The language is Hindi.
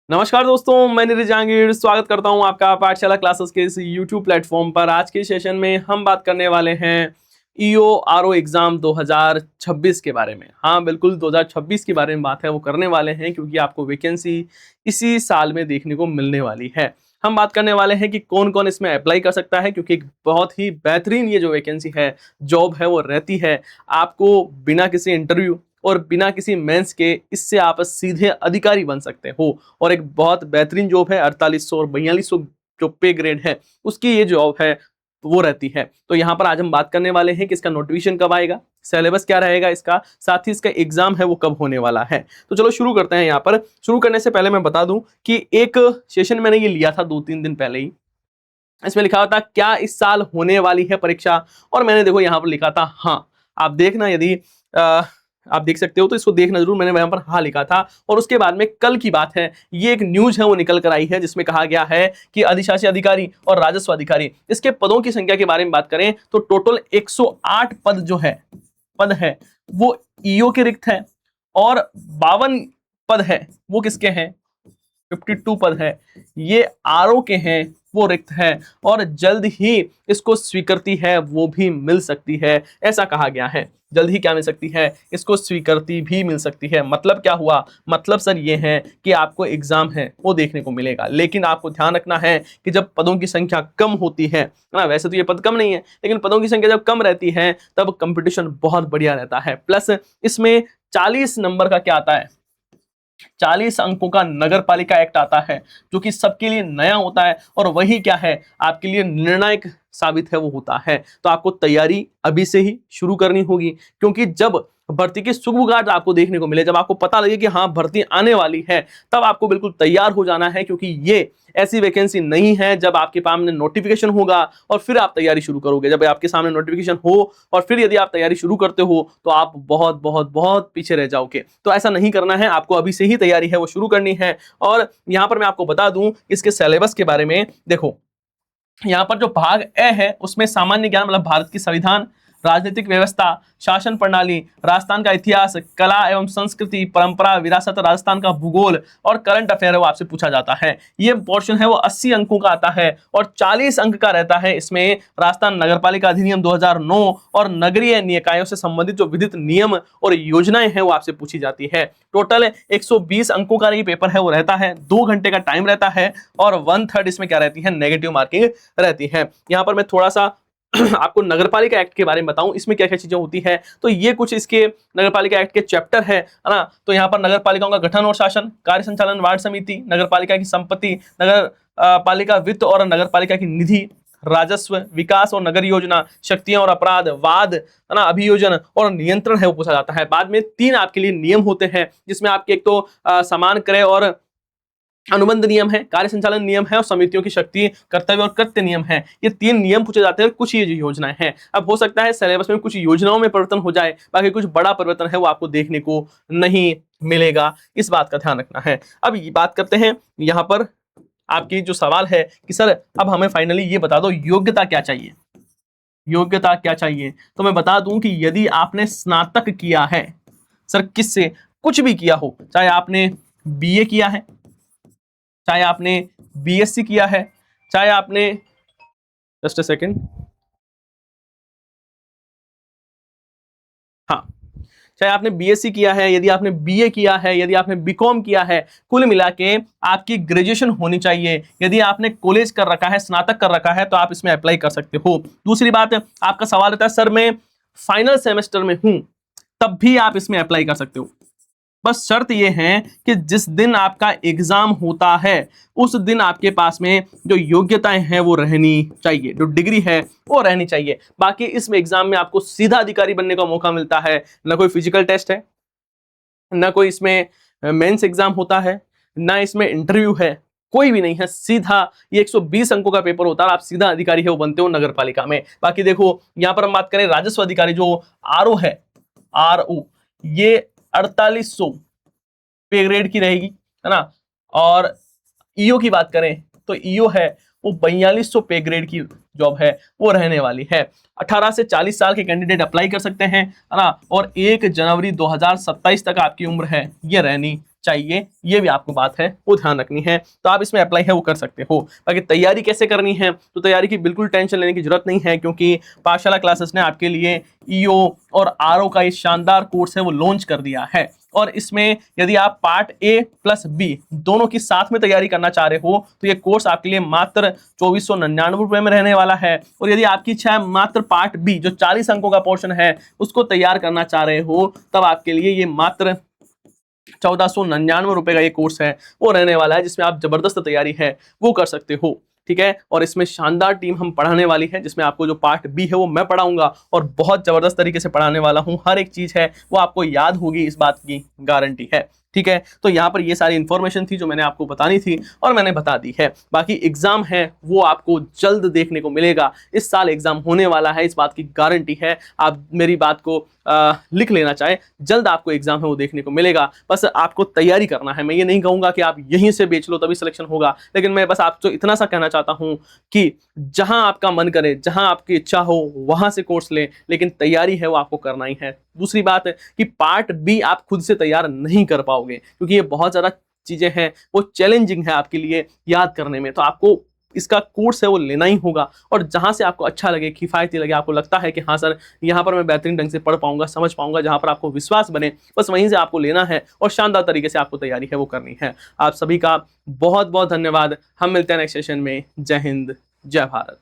नमस्कार दोस्तों, मैं नीरज जहांगीर स्वागत करता हूं आपका पाठशाला क्लासेस के इस YouTube प्लेटफॉर्म पर। आज के सेशन में हम बात करने वाले हैं ईओ आरओ एग्जाम 2026 के बारे में। हाँ बिल्कुल, 2026 के बारे में बात है, वो करने वाले हैं क्योंकि आपको वैकेंसी इसी साल में देखने को मिलने वाली है। हम बात करने वाले हैं कि कौन कौन इसमें अप्लाई कर सकता है, क्योंकि एक बहुत ही बेहतरीन ये जो वैकेंसी है, जॉब है, वो रहती है। आपको बिना किसी इंटरव्यू और बिना किसी मेंस के इससे आप सीधे अधिकारी बन सकते हो। और एक बहुत बेहतरीन जॉब है, 4800 और 4200 जो पे ग्रेड है उसकी ये जॉब है वो रहती है। तो यहाँ पर आज हम बात करने वाले हैं कि इसका नोटिफिकेशन कब आएगा, सिलेबस क्या रहेगा इसका, साथ ही इसका एग्जाम है वो कब होने वाला है। तो चलो शुरू करते हैं। यहाँ पर शुरू करने से पहले मैं बता दूं कि एक सेशन मैंने ये लिया था 2-3 दिन पहले ही। इसमें लिखा हुआ था क्या इस साल होने वाली है परीक्षा, और मैंने देखो यहाँ पर लिखा था हाँ। आप देखना, यदि आप देख सकते हो तो इसको देखना जरूर। मैंने वहां पर हाँ लिखा था। और उसके बाद में कल की बात है, ये एक न्यूज है वो निकल कर आई है जिसमें कहा गया है कि अधिशासी अधिकारी और राजस्व अधिकारी, इसके पदों की संख्या के बारे में बात करें तो टोटल 108 पद जो है वो ईओ के रिक्त है, और 52 पद है वो किसके हैं, 52 पद है ये आरओ के हैं, वो रिक्त है। और जल्द ही इसको स्वीकृति है वो भी मिल सकती है, ऐसा कहा गया है। जल्द ही क्या मिल सकती है, इसको स्वीकृति भी मिल सकती है। मतलब क्या हुआ, मतलब सर ये है कि आपको एग्जाम है वो देखने को मिलेगा, लेकिन आपको ध्यान रखना है कि जब पदों की संख्या कम होती है ना, वैसे तो ये पद कम नहीं है, लेकिन पदों की संख्या जब कम रहती है तब कंपटीशन बहुत बढ़िया रहता है। प्लस इसमें 40 नंबर का क्या आता है, 40 अंकों का नगर पालिका एक्ट आता है, जो कि सबके लिए नया होता है, और वही क्या है आपके लिए निर्णायक साबित है वो होता है। तो आपको तैयारी अभी से ही शुरू करनी होगी, क्योंकि जब भर्ती की सुगबुगाहट आपको देखने को मिले, जब आपको पता लगे कि हाँ भर्ती आने वाली है, तब आपको बिल्कुल तैयार हो जाना है, क्योंकि ये ऐसी वैकेंसी नहीं है जब आपके सामने नोटिफिकेशन होगा और फिर आप तैयारी शुरू करोगे। जब आपके सामने नोटिफिकेशन हो और फिर यदि आप तैयारी शुरू करते हो तो आप बहुत बहुत बहुत पीछे रह जाओगे। तो ऐसा नहीं करना है, आपको अभी से ही तैयारी है वो शुरू करनी है। और यहां पर मैं आपको बता दूं इसके सिलेबस के बारे में। देखो यहाँ पर जो भाग ए है उसमें सामान्य ज्ञान, मतलब भारत की संविधान, राजनीतिक व्यवस्था, शासन प्रणाली, राजस्थान का इतिहास, कला एवं संस्कृति, परंपरा, विरासत, राजस्थान का भूगोल और करंट अफेयर है वो आपसे पूछा जाता है। ये पोर्शन है वो 80 अंकों का आता है, और 40 अंक का रहता है इसमें राजस्थान नगरपालिका अधिनियम 2009 और नगरीय निकायों से संबंधित जो विधित नियम और योजनाएं हैं वो आपसे पूछी जाती है। टोटल 120 अंकों का ये पेपर है वो रहता है, 2 घंटे का टाइम रहता है, और 1/3 इसमें क्या रहती है, नेगेटिव मार्किंग रहती है। यहाँ पर मैं थोड़ा सा आपको नगरपालिका एक्ट के बारे में बताऊं, इसमें क्या क्या चीजें होती है। तो ये कुछ इसके नगरपालिका एक्ट के चैप्टर है ना। तो यहाँ पर नगरपालिकाओं का गठन और शासन, कार्य संचालन, वार्ड समिति, नगरपालिका की संपत्ति, नगर पालिका वित्त और नगरपालिका की निधि, राजस्व, विकास और नगर योजना, शक्तियां और अपराध, वाद है ना, अभियोजन और नियंत्रण है वो पूछा जाता है। बाद में 3 आपके लिए नियम होते हैं, जिसमें आपके एक तो समान क्रय और अनुबंध नियम है, कार्य संचालन नियम है, और समितियों की शक्ति, कर्तव्य और कृत्य नियम है। ये 3 नियम पूछे जाते हैं, कुछ ये योजनाएं हैं। अब हो सकता है सिलेबस में कुछ योजनाओं में परिवर्तन हो जाए, बाकी कुछ बड़ा परिवर्तन है वो आपको देखने को नहीं मिलेगा, इस बात का ध्यान रखना है। अब ये बात करते हैं यहाँ पर आपकी जो सवाल है कि सर अब हमें फाइनली ये बता दो योग्यता क्या चाहिए, योग्यता क्या चाहिए। तो मैं बता दूं कि यदि आपने स्नातक किया है, सर किससे, कुछ भी किया हो, चाहे आपने बीए किया है, चाहे आपने बीएससी किया है, चाहे आपने, जस्ट अ सेकेंड, हाँ, चाहे आपने बीएससी किया है, यदि आपने बीए किया है, यदि आपने बीकॉम किया है, कुल मिला के आपकी ग्रेजुएशन होनी चाहिए। यदि आपने कॉलेज कर रखा है, स्नातक कर रखा है, तो आप इसमें अप्लाई कर सकते हो। दूसरी बात, आपका सवाल रहता है सर मैं फाइनल सेमेस्टर में हूं, तब भी आप इसमें अप्लाई कर सकते हो। बस शर्त यह है कि जिस दिन आपका एग्जाम होता है उस दिन आपके पास में जो योग्यताएं हैं वो रहनी चाहिए, जो डिग्री है वो रहनी चाहिए। बाकी इस एग्जाम में आपको सीधा अधिकारी बनने का मौका मिलता है, ना कोई फिजिकल टेस्ट है, ना कोई इसमें मेंस एग्जाम होता है, ना इसमें इंटरव्यू है, कोई भी नहीं है। सीधा ये 120 अंकों का पेपर होता है, आप सीधा अधिकारी है वो बनते हो नगर पालिका में। बाकी देखो यहाँ पर हम बात करें राजस्व अधिकारी, जो आरओ है, आरओ ये 4800 पे ग्रेड की रहेगी, है ना। और ईओ की बात करें तो ईओ है वो 4200 पे ग्रेड की जॉब है वो रहने वाली है। 18 से 40 साल के कैंडिडेट अप्लाई कर सकते हैं, है ना। और 1 जनवरी 2027 तक आपकी उम्र है ये रहनी चाहिए, ये भी आपको बात है वो ध्यान रखनी है। तो आप इसमें अप्लाई है वो कर सकते हो। बाकी तैयारी कैसे करनी है, तो तैयारी की बिल्कुल टेंशन लेने की जरूरत नहीं है, क्योंकि पाठशाला क्लासेस ने आपके लिए ईओ और आरओ का ये शानदार कोर्स है वो लॉन्च कर दिया है। और इसमें यदि आप पार्ट ए प्लस बी दोनों की साथ में तैयारी करना चाह रहे हो तो ये कोर्स आपके लिए मात्र 2499 रुपए में रहने वाला है। और यदि आपकी इच्छा है मात्र पार्ट बी जो 40 अंकों का पोर्शन है उसको तैयार करना चाह रहे हो, तब आपके लिए ये मात्र 1499 रुपए का ये कोर्स है वो रहने वाला है, जिसमें आप जबरदस्त तैयारी है वो कर सकते हो। ठीक है, और इसमें शानदार टीम हम पढ़ाने वाली है, जिसमें आपको जो पार्ट बी है वो मैं पढ़ाऊंगा और बहुत जबरदस्त तरीके से पढ़ाने वाला हूं। हर एक चीज है वो आपको याद होगी, इस बात की गारंटी है। ठीक है, तो यहाँ पर ये सारी इंफॉर्मेशन थी जो मैंने आपको बतानी थी और मैंने बता दी है। बाकी एग्जाम है वो आपको जल्द देखने को मिलेगा। इस साल एग्जाम होने वाला है, इस बात की गारंटी है। आप मेरी बात को लिख लेना चाहे, जल्द आपको एग्जाम है वो देखने को मिलेगा। बस आपको तैयारी करना है। मैं ये नहीं कहूंगा कि आप यहीं से बेच लो तभी सिलेक्शन होगा, लेकिन मैं बस आपको इतना सा कहना चाहता हूं कि जहां आपका मन करे, जहां आपकी इच्छा हो वहां से कोर्स ले, लेकिन तैयारी है वो आपको करना ही है। दूसरी बात है कि पार्ट बी आप खुद से तैयार नहीं कर पाओगे, क्योंकि ये बहुत ज्यादा चीजें हैं वो चैलेंजिंग है आपके लिए याद करने में। तो आपको इसका कोर्स है वो लेना ही होगा, और जहां से आपको अच्छा लगे, किफायती लगे, आपको लगता है कि हाँ सर यहाँ पर मैं बेहतरीन ढंग से पढ़ पाऊंगा, समझ पाऊंगा, जहां पर आपको विश्वास बने, बस वहीं से आपको लेना है और शानदार तरीके से आपको तैयारी है वो करनी है। आप सभी का बहुत बहुत धन्यवाद। हम मिलते हैं नेक्स्ट सेशन में। जय हिंद, जय भारत।